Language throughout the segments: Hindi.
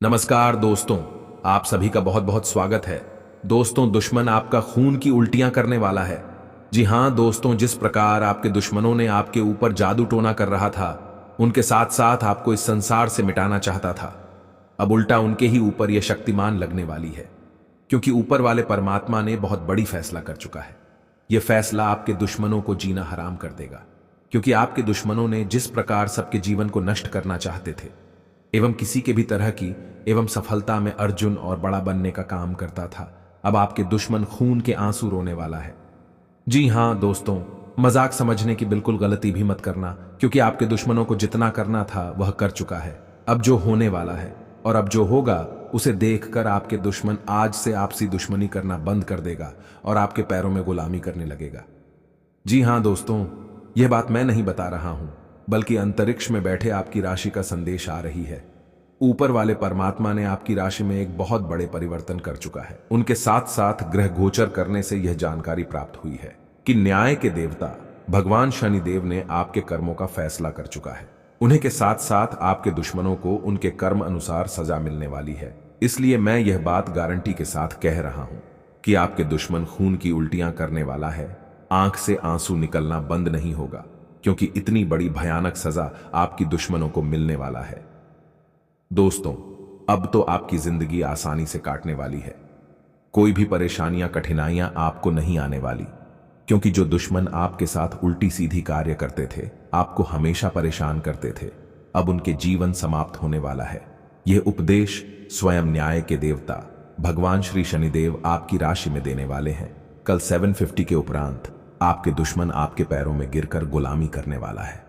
नमस्कार दोस्तों, आप सभी का बहुत बहुत स्वागत है। दोस्तों, दुश्मन आपका खून की उल्टियां करने वाला है। जी हां दोस्तों, जिस प्रकार आपके दुश्मनों ने आपके ऊपर जादू टोना कर रहा था, उनके साथ साथ आपको इस संसार से मिटाना चाहता था, अब उल्टा उनके ही ऊपर यह शक्तिमान लगने वाली है। क्योंकि ऊपर वाले परमात्मा ने बहुत बड़ी फैसला कर चुका है। यह फैसला आपके दुश्मनों को जीना हराम कर देगा। क्योंकि आपके दुश्मनों ने जिस प्रकार सबके जीवन को नष्ट करना चाहते थे एवं किसी के भी तरह की एवं सफलता में अर्जुन और बड़ा बनने का काम करता था, अब आपके दुश्मन खून के आंसू रोने वाला है। जी हां दोस्तों, मजाक समझने की बिल्कुल गलती भी मत करना, क्योंकि आपके दुश्मनों को जितना करना था वह कर चुका है। अब जो होने वाला है और अब जो होगा उसे देखकर आपके दुश्मन आज से आपसी दुश्मनी करना बंद कर देगा और आपके पैरों में गुलामी करने लगेगा। जी हां दोस्तों, यह बात मैं नहीं बता रहा हूं, बल्कि अंतरिक्ष में बैठे आपकी राशि का संदेश आ रही है। ऊपर वाले परमात्मा ने आपकी राशि में एक बहुत बड़े परिवर्तन कर चुका है। उनके साथ साथ ग्रह गोचर करने से यह जानकारी प्राप्त हुई है कि न्याय के देवता भगवान शनिदेव ने आपके कर्मों का फैसला कर चुका है। उन्हीं के साथ साथ आपके दुश्मनों को उनके कर्म अनुसार सजा मिलने वाली है। इसलिए मैं यह बात गारंटी के साथ कह रहा हूं कि आपके दुश्मन खून की उल्टियां करने वाला है। आंख से आंसू निकलना बंद नहीं होगा, क्योंकि इतनी बड़ी भयानक सजा आपकी दुश्मनों को मिलने वाला है। दोस्तों, अब तो आपकी जिंदगी आसानी से काटने वाली है। कोई भी परेशानियां कठिनाइयां आपको नहीं आने वाली, क्योंकि जो दुश्मन आपके साथ उल्टी सीधी कार्य करते थे, आपको हमेशा परेशान करते थे, अब उनके जीवन समाप्त होने वाला है। यह उपदेश स्वयं न्याय के देवता भगवान श्री शनिदेव आपकी राशि में देने वाले हैं। कल 750 के उपरांत आपके दुश्मन आपके पैरों में गिरकर गुलामी करने वाला है।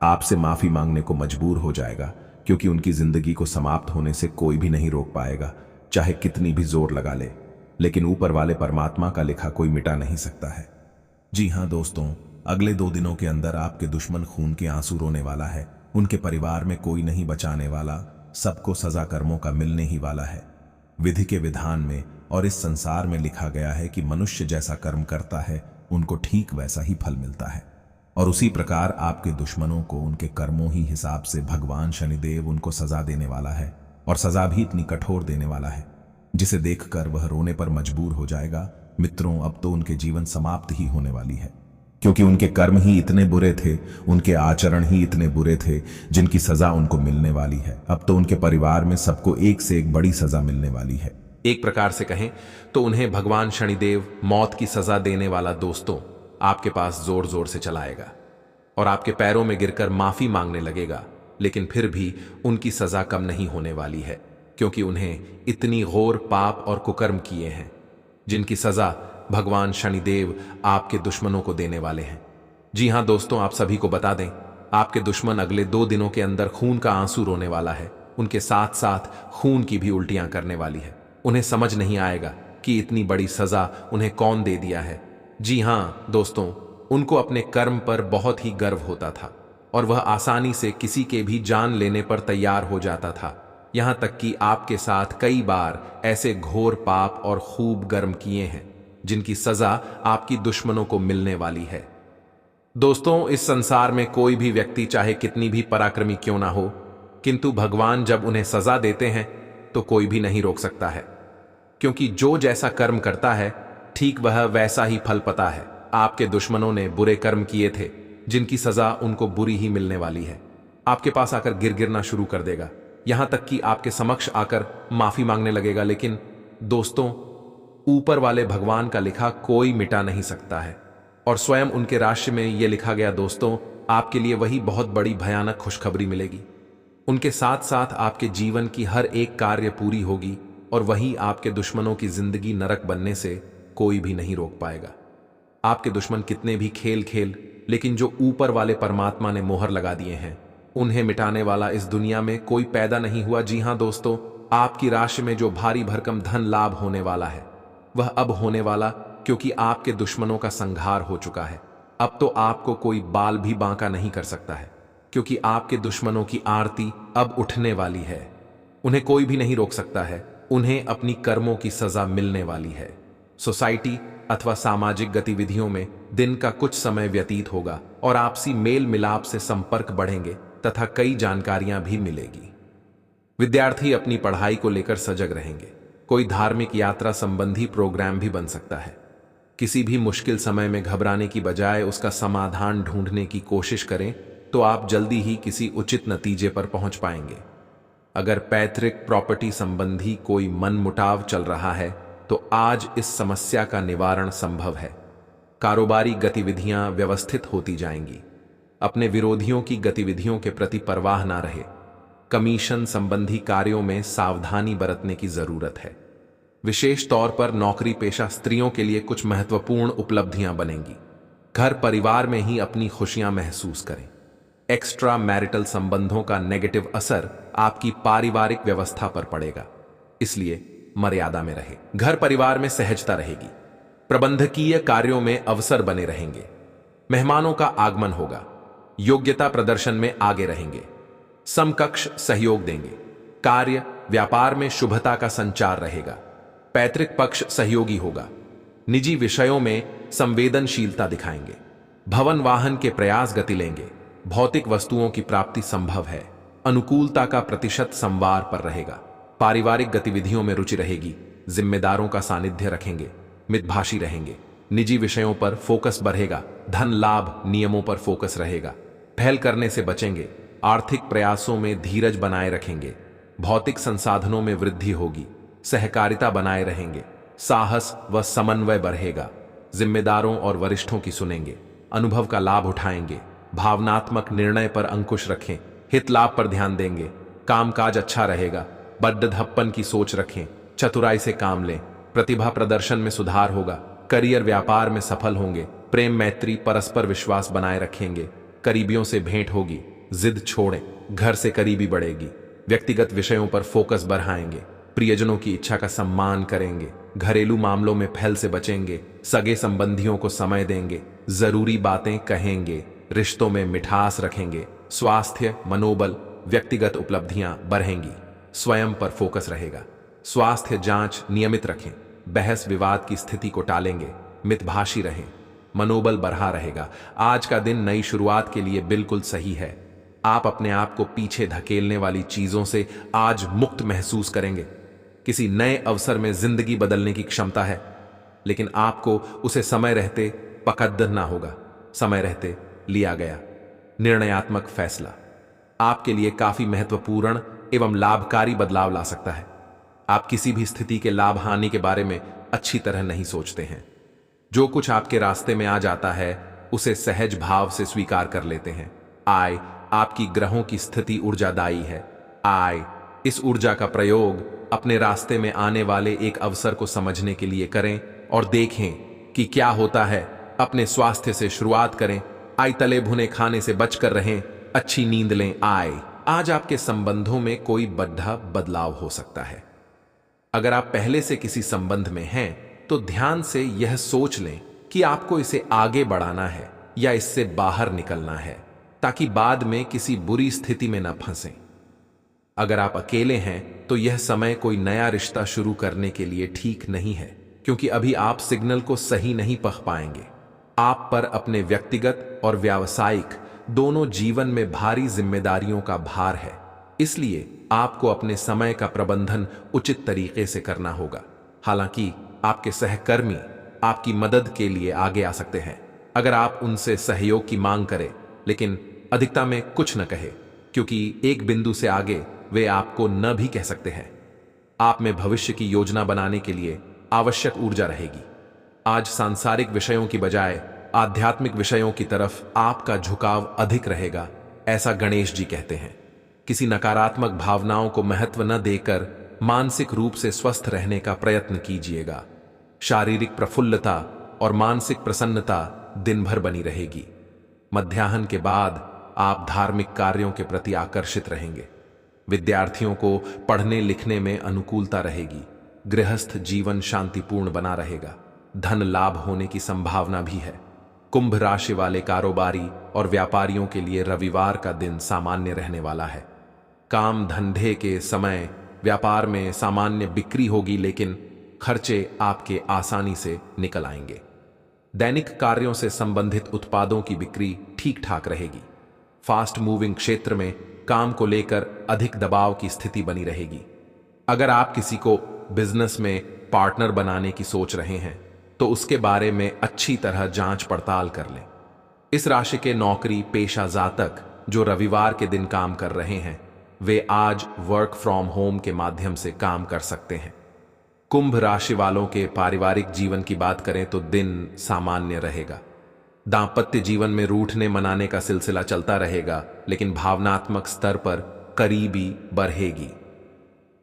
आपसे माफी मांगने को मजबूर हो जाएगा, क्योंकि उनकी जिंदगी को समाप्त होने से कोई भी नहीं रोक पाएगा, चाहे कितनी भी जोर लगा ले। लेकिन ऊपर वाले परमात्मा का लिखा कोई मिटा नहीं सकता है। जी हां दोस्तों, अगले 2 दिनों के अंदर आपके दुश्मन खून के आंसू रोने वाला है। उनके परिवार में कोई नहीं बचाने वाला, सबको सजा कर्मों का मिलने ही वाला है। विधि के विधान में और इस संसार में लिखा गया है कि मनुष्य जैसा कर्म करता है उनको ठीक वैसा ही फल मिलता है। और उसी प्रकार आपके दुश्मनों को उनके कर्मों ही हिसाब से भगवान शनिदेव उनको सजा देने वाला है, और सजा भी इतनी कठोर देने वाला है जिसे देखकर वह रोने पर मजबूर हो जाएगा। मित्रों, अब तो उनके जीवन समाप्त ही होने वाली है, क्योंकि उनके कर्म ही इतने बुरे थे, उनके आचरण ही इतने बुरे थे, जिनकी सजा उनको मिलने वाली है। अब तो उनके परिवार में सबको एक से एक बड़ी सजा मिलने वाली है। एक प्रकार से कहें तो उन्हें भगवान शनिदेव मौत की सजा देने वाला दोस्तों आपके पास जोर जोर से चलाएगा और आपके पैरों में गिरकर माफी मांगने लगेगा। लेकिन फिर भी उनकी सजा कम नहीं होने वाली है, क्योंकि उन्हें इतनी घोर पाप और कुकर्म किए हैं, जिनकी सजा भगवान शनिदेव आपके दुश्मनों को देने वाले हैं। जी हां दोस्तों, आप सभी को बता दें, आपके दुश्मन अगले 2 दिनों के अंदर खून का आंसू रोने वाला है। उनके साथ साथ खून की भी उल्टियां करने वाली है। उन्हें समझ नहीं आएगा कि इतनी बड़ी सजा उन्हें कौन दे दिया है। जी हां दोस्तों, उनको अपने कर्म पर बहुत ही गर्व होता था और वह आसानी से किसी के भी जान लेने पर तैयार हो जाता था। यहां तक कि आपके साथ कई बार ऐसे घोर पाप और खूब कर्म किए हैं, जिनकी सजा आपकी दुश्मनों को मिलने वाली है। दोस्तों, इस संसार में कोई भी व्यक्ति चाहे कितनी भी पराक्रमी क्यों ना हो, किंतु भगवान जब उन्हें सजा देते हैं तो कोई भी नहीं रोक सकता है, क्योंकि जो जैसा कर्म करता है ठीक वह वैसा ही फल पाता है। आपके दुश्मनों ने बुरे कर्म किए थे, जिनकी सजा उनको बुरी ही मिलने वाली है। आपके पास आकर गिरना शुरू कर देगा, यहां तक कि आपके समक्ष आकर माफी मांगने लगेगा। लेकिन दोस्तों, ऊपर वाले भगवान का लिखा कोई मिटा नहीं सकता है, और स्वयं उनके राशि में यह लिखा गया दोस्तों आपके लिए वही बहुत बड़ी भयानक खुशखबरी मिलेगी। उनके साथ साथ आपके जीवन की हर एक कार्य पूरी होगी, और वही आपके दुश्मनों की जिंदगी नरक बनने से कोई भी नहीं रोक पाएगा। आपके दुश्मन कितने भी खेल खेल, लेकिन जो ऊपर वाले परमात्मा ने मोहर लगा दिए हैं, उन्हें मिटाने वाला इस दुनिया में कोई पैदा नहीं हुआ। जी हां दोस्तों, आपकी राशि में जो भारी भरकम धन लाभ होने वाला है, वह अब होने वाला, क्योंकि आपके दुश्मनों का संहार हो चुका है। अब तो आपको कोई बाल भी बांका नहीं कर सकता है, क्योंकि आपके दुश्मनों की आरती अब उठने वाली है। उन्हें कोई भी नहीं रोक सकता है। उन्हें अपनी कर्मों की सजा मिलने वाली है। सोसाइटी अथवा सामाजिक गतिविधियों में दिन का कुछ समय व्यतीत होगा और आपसी मेल मिलाप से संपर्क बढ़ेंगे तथा कई जानकारियां भी मिलेगी। विद्यार्थी अपनी पढ़ाई को लेकर सजग रहेंगे। कोई धार्मिक यात्रा संबंधी प्रोग्राम भी बन सकता है। किसी भी मुश्किल समय में घबराने की बजाय उसका समाधान ढूंढने की कोशिश करें तो आप जल्दी ही किसी उचित नतीजे पर पहुंच पाएंगे। अगर पैतृक प्रॉपर्टी संबंधी कोई मनमुटाव चल रहा है तो आज इस समस्या का निवारण संभव है। कारोबारी गतिविधियां व्यवस्थित होती जाएंगी। अपने विरोधियों की गतिविधियों के प्रति परवाह ना रहे। कमीशन संबंधी कार्यों में सावधानी बरतने की जरूरत है। विशेष तौर पर नौकरी पेशा स्त्रियों के लिए कुछ महत्वपूर्ण उपलब्धियां बनेंगी। घर परिवार में ही अपनी खुशियां महसूस करें। एक्स्ट्रा मैरिटल संबंधों का नेगेटिव असर आपकी पारिवारिक व्यवस्था पर पड़ेगा, इसलिए मर्यादा में रहे। घर परिवार में सहजता रहेगी। प्रबंधकीय कार्यों में अवसर बने रहेंगे। मेहमानों का आगमन होगा। योग्यता प्रदर्शन में आगे रहेंगे। समकक्ष सहयोग देंगे। कार्य व्यापार में शुभता का संचार रहेगा। पैतृक पक्ष सहयोगी होगा। निजी विषयों में संवेदनशीलता दिखाएंगे। भवन वाहन के प्रयास गति लेंगे। भौतिक वस्तुओं की प्राप्ति संभव है। अनुकूलता का प्रतिशत संवार पर रहेगा। पारिवारिक गतिविधियों में रुचि रहेगी। जिम्मेदारों का सानिध्य रखेंगे। मितभाषी रहेंगे। निजी विषयों पर फोकस बढ़ेगा। धन लाभ नियमों पर फोकस रहेगा। पहल करने से बचेंगे। आर्थिक प्रयासों में धीरज बनाए रखेंगे। भौतिक संसाधनों में वृद्धि होगी। सहकारिता बनाए रहेंगे। साहस व समन्वय बढ़ेगा। जिम्मेदारों और वरिष्ठों की सुनेंगे। अनुभव का लाभ उठाएंगे। भावनात्मक निर्णय पर अंकुश रखें। हित लाभ पर ध्यान देंगे। कामकाज अच्छा रहेगा। बड्ढप्पन की सोच रखें। चतुराई से काम लें। प्रतिभा प्रदर्शन में सुधार होगा। करियर व्यापार में सफल होंगे। प्रेम मैत्री परस्पर विश्वास बनाए रखेंगे। करीबियों से भेंट होगी। जिद छोड़ें। घर से करीबी बढ़ेगी। व्यक्तिगत विषयों पर फोकस बढ़ाएंगे। प्रियजनों की इच्छा का सम्मान करेंगे। घरेलू मामलों में फैल से बचेंगे। सगे संबंधियों को समय देंगे। जरूरी बातें कहेंगे। रिश्तों में मिठास रखेंगे। स्वास्थ्य मनोबल व्यक्तिगत उपलब्धियां बढ़ेंगी। स्वयं पर फोकस रहेगा। स्वास्थ्य जांच नियमित रखें। बहस विवाद की स्थिति को टालेंगे। मितभाषी रहें। मनोबल बढ़ा रहेगा। आज का दिन नई शुरुआत के लिए बिल्कुल सही है। आप अपने आप को पीछे धकेलने वाली चीजों से आज मुक्त महसूस करेंगे। किसी नए अवसर में जिंदगी बदलने की क्षमता है, लेकिन आपको उसे समय रहते पकड़ना होगा। समय रहते लिया गया निर्णयात्मक फैसला आपके लिए काफी महत्वपूर्ण एवं लाभकारी बदलाव ला सकता है। आप किसी भी स्थिति के लाभ हानि के बारे में अच्छी तरह नहीं सोचते हैं। जो कुछ आपके रास्ते में आ जाता है उसे सहज भाव से स्वीकार कर लेते हैं। आय आपकी ग्रहों की स्थिति ऊर्जादायी है। आय इस ऊर्जा का प्रयोग अपने रास्ते में आने वाले एक अवसर को समझने के लिए करें और देखें कि क्या होता है। अपने स्वास्थ्य से शुरुआत करें। आय तले भुने खाने से बचकर रहें। अच्छी नींद लें। आय आज आपके संबंधों में कोई बड़ा बदलाव हो सकता है। अगर आप पहले से किसी संबंध में हैं तो ध्यान से यह सोच लें कि आपको इसे आगे बढ़ाना है या इससे बाहर निकलना है, ताकि बाद में किसी बुरी स्थिति में न फंसें। अगर आप अकेले हैं तो यह समय कोई नया रिश्ता शुरू करने के लिए ठीक नहीं है, क्योंकि अभी आप सिग्नल को सही नहीं पढ़ पाएंगे। आप पर अपने व्यक्तिगत और व्यावसायिक दोनों जीवन में भारी जिम्मेदारियों का भार है, इसलिए आपको अपने समय का प्रबंधन उचित तरीके से करना होगा। हालांकि आपके सहकर्मी आपकी मदद के लिए आगे आ सकते हैं अगर आप उनसे सहयोग की मांग करें, लेकिन अधिकता में कुछ न कहे, क्योंकि एक बिंदु से आगे वे आपको न भी कह सकते हैं। आप में भविष्य की योजना बनाने के लिए आवश्यक ऊर्जा रहेगी। आज सांसारिक विषयों की बजाय आध्यात्मिक विषयों की तरफ आपका झुकाव अधिक रहेगा, ऐसा गणेश जी कहते हैं। किसी नकारात्मक भावनाओं को महत्व न देकर मानसिक रूप से स्वस्थ रहने का प्रयत्न कीजिएगा। शारीरिक प्रफुल्लता और मानसिक प्रसन्नता दिन भर बनी रहेगी। मध्याह्न के बाद आप धार्मिक कार्यों के प्रति आकर्षित रहेंगे। विद्यार्थियों को पढ़ने लिखने में अनुकूलता रहेगी। गृहस्थ जीवन शांतिपूर्ण बना रहेगा। धन लाभ होने की संभावना भी है। कुंभ राशि वाले कारोबारी और व्यापारियों के लिए रविवार का दिन सामान्य रहने वाला है। काम धंधे के समय व्यापार में सामान्य बिक्री होगी, लेकिन खर्चे आपके आसानी से निकल आएंगे। दैनिक कार्यों से संबंधित उत्पादों की बिक्री ठीक ठाक रहेगी। फास्ट मूविंग क्षेत्र में काम को लेकर अधिक दबाव की स्थिति बनी रहेगी। अगर आप किसी को बिजनेस में पार्टनर बनाने की सोच रहे हैं तो उसके बारे में अच्छी तरह जांच पड़ताल कर लें। इस राशि के नौकरी पेशा जातक जो रविवार के दिन काम कर रहे हैं वे आज वर्क फ्रॉम होम के माध्यम से काम कर सकते हैं। कुंभ राशि वालों के पारिवारिक जीवन की बात करें तो दिन सामान्य रहेगा। दांपत्य जीवन में रूठने मनाने का सिलसिला चलता रहेगा, लेकिन भावनात्मक स्तर पर करीबी बढ़ेगी।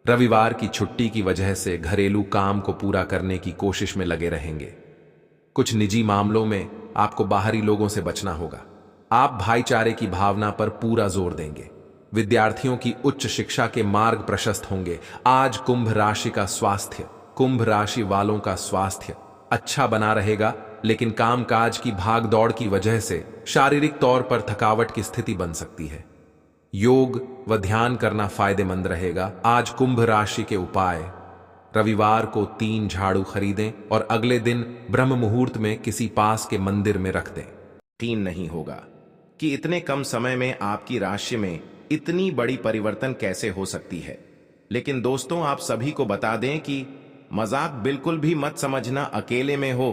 रविवार की छुट्टी की वजह से घरेलू काम को पूरा करने की कोशिश में लगे रहेंगे। कुछ निजी मामलों में आपको बाहरी लोगों से बचना होगा। आप भाईचारे की भावना पर पूरा जोर देंगे। विद्यार्थियों की उच्च शिक्षा के मार्ग प्रशस्त होंगे। आज कुंभ राशि वालों का स्वास्थ्य अच्छा बना रहेगा, लेकिन कामकाज की भाग दौड़ की वजह से शारीरिक तौर पर थकावट की स्थिति बन सकती है। योग व ध्यान करना फायदेमंद रहेगा। आज कुंभ राशि के उपाय: रविवार को 3 झाड़ू खरीदें और अगले दिन ब्रह्म मुहूर्त में किसी पास के मंदिर में रख दें। 3 नहीं होगा कि इतने कम समय में आपकी राशि में इतनी बड़ी परिवर्तन कैसे हो सकती है। लेकिन दोस्तों, आप सभी को बता दें कि मजाक बिल्कुल भी मत समझना। अकेले में हो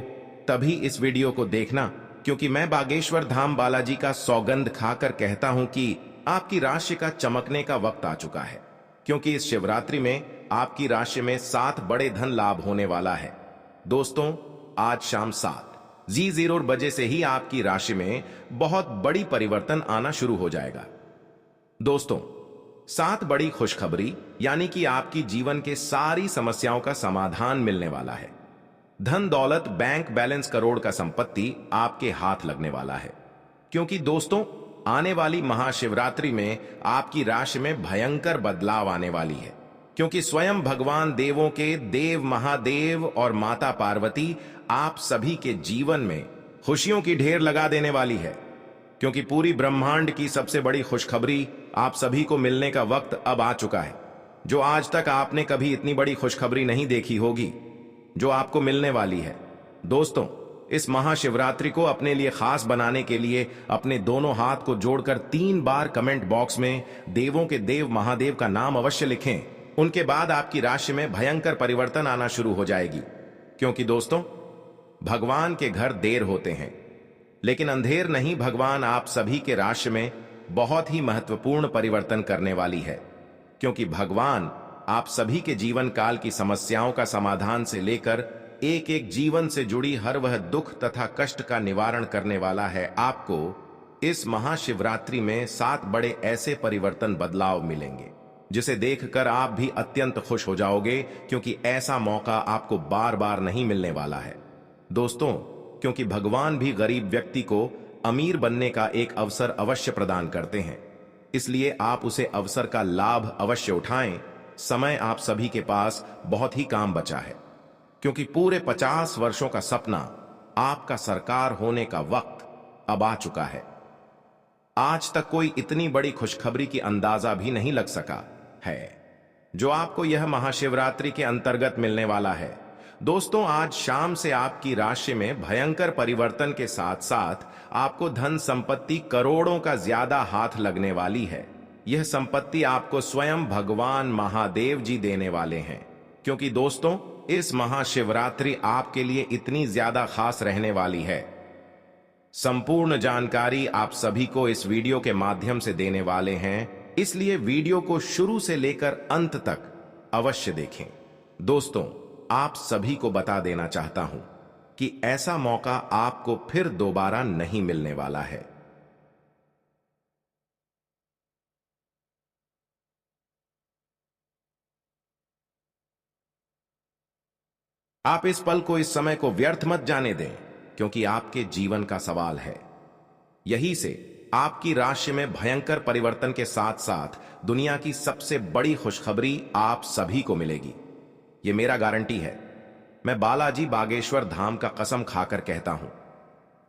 तभी इस वीडियो को देखना, क्योंकि मैं बागेश्वर धाम बालाजी का सौगंध खाकर कहता हूं कि आपकी राशि का चमकने का वक्त आ चुका है। क्योंकि इस शिवरात्रि में आपकी राशि में 7 बड़े धन लाभ होने वाला है। दोस्तों, आज शाम 7:00 बजे से ही आपकी राशि में बहुत बड़ी परिवर्तन आना शुरू हो जाएगा। दोस्तों, 7 बड़ी खुशखबरी, यानी कि आपकी जीवन के सारी समस्याओं का समाधान मिलने वाला है। धन दौलत, बैंक बैलेंस, करोड़ का संपत्ति आपके हाथ लगने वाला है। क्योंकि दोस्तों, आने वाली महाशिवरात्रि में आपकी राशि में भयंकर बदलाव आने वाली है। क्योंकि स्वयं भगवान देवों के देव महादेव और माता पार्वती आप सभी के जीवन में खुशियों की ढेर लगा देने वाली है। क्योंकि पूरी ब्रह्मांड की सबसे बड़ी खुशखबरी आप सभी को मिलने का वक्त अब आ चुका है। जो आज तक आपने कभी इतनी बड़ी खुशखबरी नहीं देखी होगी, जो आपको मिलने वाली है। दोस्तों, इस महाशिवरात्रि को अपने लिए खास बनाने के लिए अपने दोनों हाथ को जोड़कर 3 बार कमेंट बॉक्स में देवों के देव महादेव का नाम अवश्य लिखें। उनके बाद आपकी राशि में भयंकर परिवर्तन आना शुरू हो जाएगी। क्योंकि दोस्तों, भगवान के घर देर होते हैं, लेकिन अंधेर नहीं। भगवान आप सभी के राशि में बहुत ही महत्वपूर्ण परिवर्तन करने वाली है। क्योंकि भगवान आप सभी के जीवन काल की समस्याओं का समाधान से लेकर एक एक जीवन से जुड़ी हर वह दुख तथा कष्ट का निवारण करने वाला है। आपको इस महाशिवरात्रि में 7 बड़े ऐसे परिवर्तन बदलाव मिलेंगे, जिसे देखकर आप भी अत्यंत खुश हो जाओगे। क्योंकि ऐसा मौका आपको बार बार नहीं मिलने वाला है। दोस्तों, क्योंकि भगवान भी गरीब व्यक्ति को अमीर बनने का एक अवसर अवश्य प्रदान करते हैं, इसलिए आप उसे अवसर का लाभ अवश्य उठाएं। समय आप सभी के पास बहुत ही काम बचा है। क्योंकि पूरे 50 वर्षों का सपना आपका सरकार होने का वक्त अब आ चुका है। आज तक कोई इतनी बड़ी खुशखबरी की अंदाजा भी नहीं लग सका है, जो आपको यह महाशिवरात्रि के अंतर्गत मिलने वाला है। दोस्तों, आज शाम से आपकी राशि में भयंकर परिवर्तन के साथ साथ आपको धन संपत्ति करोड़ों का ज्यादा हाथ लगने वाली है। यह संपत्ति आपको स्वयं भगवान महादेव जी देने वाले हैं। क्योंकि दोस्तों, इस महाशिवरात्रि आपके लिए इतनी ज्यादा खास रहने वाली है। संपूर्ण जानकारी आप सभी को इस वीडियो के माध्यम से देने वाले हैं, इसलिए वीडियो को शुरू से लेकर अंत तक अवश्य देखें। दोस्तों, आप सभी को बता देना चाहता हूं कि ऐसा मौका आपको फिर दोबारा नहीं मिलने वाला है। आप इस पल को, इस समय को व्यर्थ मत जाने दें, क्योंकि आपके जीवन का सवाल है। यही से आपकी राशि में भयंकर परिवर्तन के साथ साथ दुनिया की सबसे बड़ी खुशखबरी आप सभी को मिलेगी। यह मेरा गारंटी है। मैं बालाजी बागेश्वर धाम का कसम खाकर कहता हूं,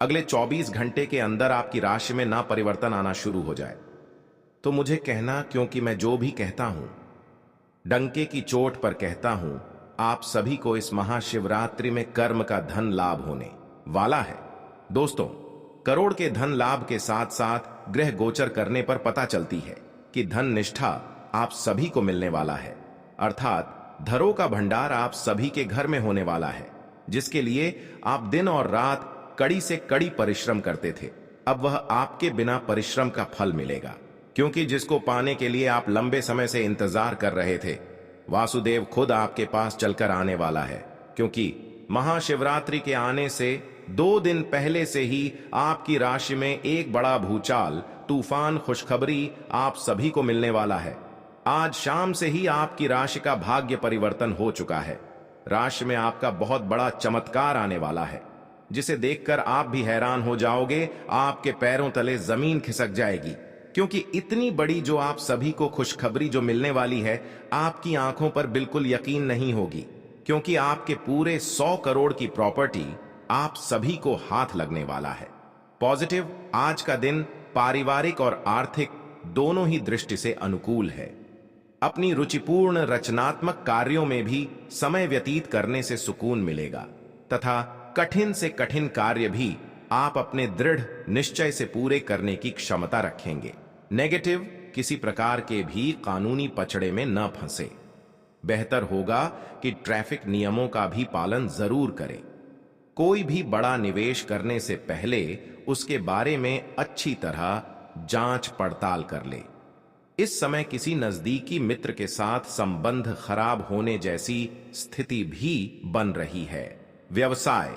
अगले 24 घंटे के अंदर आपकी राशि में ना परिवर्तन आना शुरू हो जाए तो मुझे कहना, क्योंकि मैं जो भी कहता हूं डंके की चोट पर कहता हूं। आप सभी को इस महाशिवरात्रि में कर्म का धन लाभ होने वाला है। दोस्तों, करोड़ के धन लाभ के साथ साथ ग्रह गोचर करने पर पता चलती है कि धन निष्ठा आप सभी को मिलने वाला है, अर्थात धरों का भंडार आप सभी के घर में होने वाला है, जिसके लिए आप दिन और रात कड़ी से कड़ी परिश्रम करते थे। अब वह आपके बिना परिश्रम का फल मिलेगा, क्योंकि जिसको पाने के लिए आप लंबे समय से इंतजार कर रहे थे, वासुदेव खुद आपके पास चलकर आने वाला है। क्योंकि महाशिवरात्रि के आने से 2 दिन पहले से ही आपकी राशि में एक बड़ा भूचाल, तूफान खुशखबरी आप सभी को मिलने वाला है। आज शाम से ही आपकी राशि का भाग्य परिवर्तन हो चुका है। राशि में आपका बहुत बड़ा चमत्कार आने वाला है, जिसे देखकर आप भी हैरान हो जाओगे, आपके पैरों तले जमीन खिसक जाएगी। क्योंकि इतनी बड़ी जो आप सभी को खुशखबरी जो मिलने वाली है, आपकी आंखों पर बिल्कुल यकीन नहीं होगी, क्योंकि आपके पूरे 100 करोड़ की प्रॉपर्टी आप सभी को हाथ लगने वाला है। पॉजिटिव, आज का दिन पारिवारिक और आर्थिक दोनों ही दृष्टि से अनुकूल है। अपनी रुचिपूर्ण रचनात्मक कार्यों में भी समय व्यतीत करने से सुकून मिलेगा तथा कठिन से कठिन कार्य भी आप अपने दृढ़ निश्चय से पूरे करने की क्षमता रखेंगे। नेगेटिव, किसी प्रकार के भी कानूनी पचड़े में न फंसे। बेहतर होगा कि ट्रैफिक नियमों का भी पालन जरूर करें। कोई भी बड़ा निवेश करने से पहले उसके बारे में अच्छी तरह जांच पड़ताल कर ले। इस समय किसी नजदीकी मित्र के साथ संबंध खराब होने जैसी स्थिति भी बन रही है। व्यवसाय,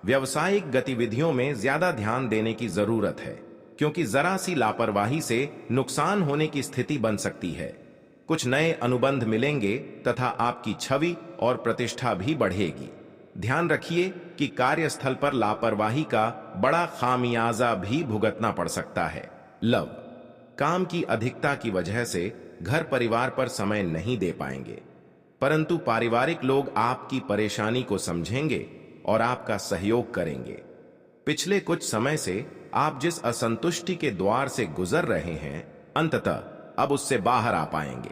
व्यावसायिक गतिविधियों में ज्यादा ध्यान देने की जरूरत है, क्योंकि जरा सी लापरवाही से नुकसान होने की स्थिति बन सकती है। कुछ नए अनुबंध मिलेंगे तथा आपकी छवि और प्रतिष्ठा भी बढ़ेगी। ध्यान रखिए कि कार्यस्थल पर लापरवाही का बड़ा खामियाजा भी भुगतना पड़ सकता है। लव, काम की अधिकता की वजह से घर परिवार पर समय नहीं दे पाएंगे, परंतु पारिवारिक लोग आपकी परेशानी को समझेंगे और आपका सहयोग करेंगे। पिछले कुछ समय से आप जिस असंतुष्टि के द्वार से गुजर रहे हैं, अंततः अब उससे बाहर आ पाएंगे।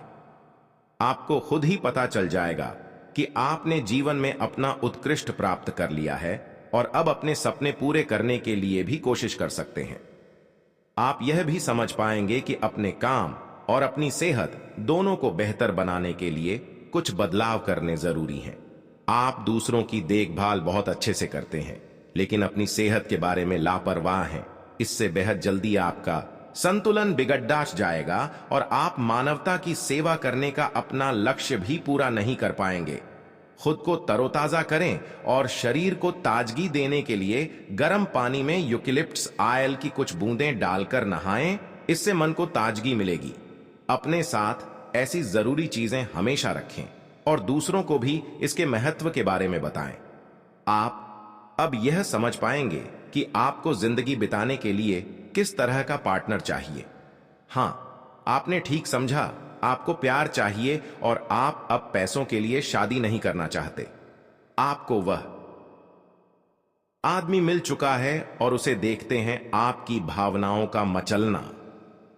आपको खुद ही पता चल जाएगा कि आपने जीवन में अपना उत्कृष्ट प्राप्त कर लिया है और अब अपने सपने पूरे करने के लिए भी कोशिश कर सकते हैं। आप यह भी समझ पाएंगे कि अपने काम और अपनी सेहत दोनों को बेहतर बनाने के लिए कुछ बदलाव करने जरूरी हैं। आप दूसरों की देखभाल बहुत अच्छे से करते हैं, लेकिन अपनी सेहत के बारे में लापरवाह हैं। इससे बेहद जल्दी आपका संतुलन बिगड़ जाएगा और आप मानवता की सेवा करने का अपना लक्ष्य भी पूरा नहीं कर पाएंगे। खुद को तरोताजा करें और शरीर को ताजगी देने के लिए गर्म पानी में यूकेलिप्टस ऑयल की कुछ बूंदें डालकर नहाएं। इससे मन को ताजगी मिलेगी। अपने साथ ऐसी जरूरी चीजें हमेशा रखें और दूसरों को भी इसके महत्व के बारे में बताएं। आप अब यह समझ पाएंगे कि आपको जिंदगी बिताने के लिए किस तरह का पार्टनर चाहिए। हां, आपने ठीक समझा, आपको प्यार चाहिए और आप अब पैसों के लिए शादी नहीं करना चाहते। आपको वह आदमी मिल चुका है और उसे देखते हैं आपकी भावनाओं का मचलना।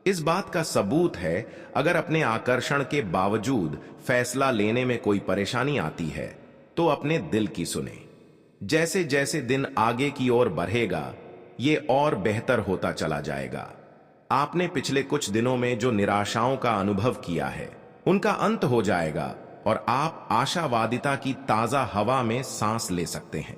इस बात का सबूत है, अगर अपने आकर्षण के बावजूद फैसला लेने में कोई परेशानी आती है तो अपने दिल की सुने। जैसे जैसे दिन आगे की ओर बढ़ेगा, ये और बेहतर होता चला जाएगा। आपने पिछले कुछ दिनों में जो निराशाओं का अनुभव किया है, उनका अंत हो जाएगा और आप आशावादिता की ताजा हवा में सांस ले सकते हैं।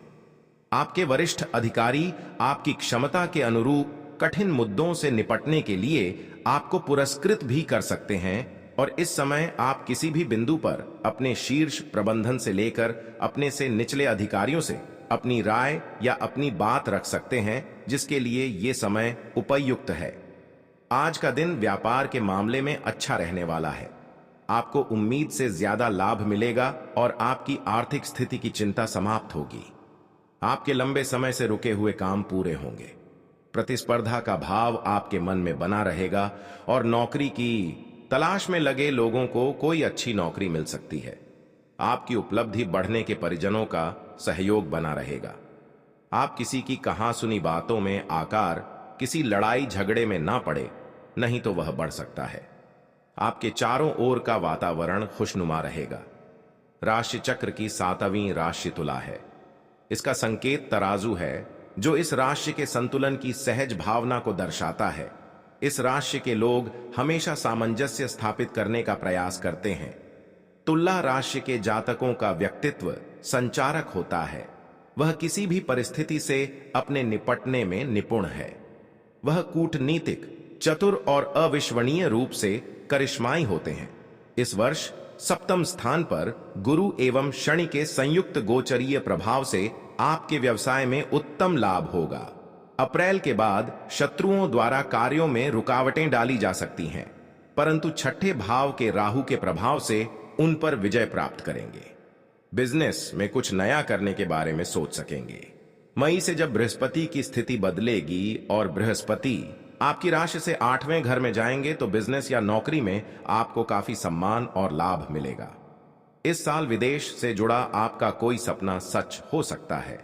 आपके वरिष्ठ अधिकारी आपकी क्षमता के अनुरूप कठिन मुद्दों से निपटने के लिए आपको पुरस्कृत भी कर सकते हैं और इस समय आप किसी भी बिंदु पर अपने शीर्ष प्रबंधन से लेकर अपने से निचले अधिकारियों से अपनी राय या अपनी बात रख सकते हैं, जिसके लिए ये समय उपयुक्त है। आज का दिन व्यापार के मामले में अच्छा रहने वाला है। आपको उम्मीद से ज्यादा लाभ मिलेगा और आपकी आर्थिक स्थिति की चिंता समाप्त होगी। आपके लंबे समय से रुके हुए काम पूरे होंगे। प्रतिस्पर्धा का भाव आपके मन में बना रहेगा और नौकरी की तलाश में लगे लोगों को कोई अच्छी नौकरी मिल सकती है। आपकी उपलब्धि बढ़ने के परिजनों का सहयोग बना रहेगा। आप किसी की कहा सुनी बातों में आकर किसी लड़ाई झगड़े में ना पड़े, नहीं तो वह बढ़ सकता है। आपके चारों ओर का वातावरण खुशनुमा रहेगा। राशि चक्र की 7वीं राशि तुला है। इसका संकेत तराजू है, जो इस राशि के संतुलन की सहज भावना को दर्शाता है। इस राशि के लोग हमेशा सामंजस्य स्थापित करने का प्रयास करते हैं। तुला राशि के जातकों का व्यक्तित्व संचारक होता है। वह किसी भी परिस्थिति से अपने निपटने में निपुण है। वह कूटनीतिक, चतुर और अविश्वसनीय रूप से करिश्माई होते हैं। इस वर्ष सप्तम स्थान पर गुरु एवं शनि के संयुक्त गोचरीय प्रभाव से आपके व्यवसाय में उत्तम लाभ होगा। अप्रैल के बाद शत्रुओं द्वारा कार्यों में रुकावटें डाली जा सकती हैं, परंतु छठे भाव के राहु के प्रभाव से उन पर विजय प्राप्त करेंगे। बिजनेस में कुछ नया करने के बारे में सोच सकेंगे। मई से जब बृहस्पति की स्थिति बदलेगी और बृहस्पति आपकी राशि से 8वें घर में जाएंगे तो बिजनेस या नौकरी में आपको काफी सम्मान और लाभ मिलेगा। इस साल विदेश से जुड़ा आपका कोई सपना सच हो सकता है।